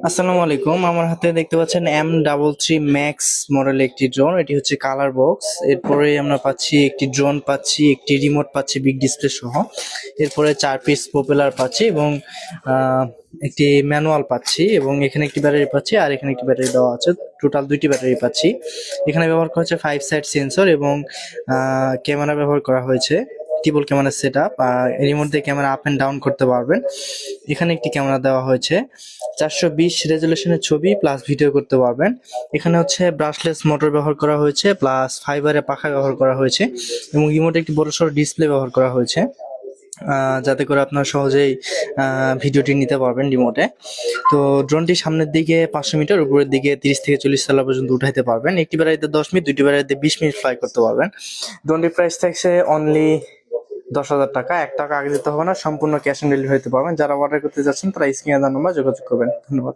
আসসালামু আলাইকুম। আমার হাতে দেখতে পাচ্ছেন M33 Max মডেল একটি ড্রোন। এটি হচ্ছে কালার বক্স। এরপরে আমরা পাচ্ছি একটি ড্রোন পাচ্ছি, একটি রিমোট পাচ্ছি বিগ ডিসপ্লে সহ। এরপরে 4 পিস প্রপেলার পাচ্ছি এবং আহ, একটি ম্যানুয়াল পাচ্ছি এবং এখানে একটি ব্যাটারি পাচ্ছি আর এখানে একটি ব্যাটারি দেওয়া আছে। টোটাল দুইটি ব্যাটারি পাচ্ছি। এখানে ব্যবহার করা হচ্ছে 5 সাইড সেন্সর এবং ক্যামেরা ব্যবহার করা হয়েছে। Triple camera set up. এর মধ্যে ক্যামেরা আপ এন্ড ডাউন করতে পারবেন। এখানে একটি ক্যামেরা দেওয়া হয়েছে। 420 রেজলিউশনের ছবি প্লাস ভিডিও করতে পারবেন। এখানে হচ্ছে ব্রাশলেস মোটর ব্যবহার করা হয়েছে প্লাস ফাইবারের পাখা ব্যবহার করা হয়েছে এবং রিমোটে একটি বড়সড় ডিসপ্লে ব্যবহার করা হয়েছে, যাতে করে আপনার সহজেই ভিডিওটি নিতে পারবেন রিমোটে। তো ড্রোনটি সামনের দিকে 500 মিটার, উপরের দিকে 30 থেকে 40 তলা পর্যন্ত উঠাইতে পারবেন। একটি বেড়াইতে 10 মিনিট, দুইটি বেড়াইতে 20 মিনিট ফ্লাই করতে পারবেন। ড্রোনটির প্রাইস থাকছে অনলি 10,000 টাকা। 1 টাকা আগে দিতে হবে না, সম্পূর্ণ ক্যাশ অন ডেলিভারি হতে পারবেন। যারা অর্ডার করতে যাচ্ছেন তারা স্ক্রিনে দেওয়া নাম্বার যোগাযোগ করবেন। ধন্যবাদ।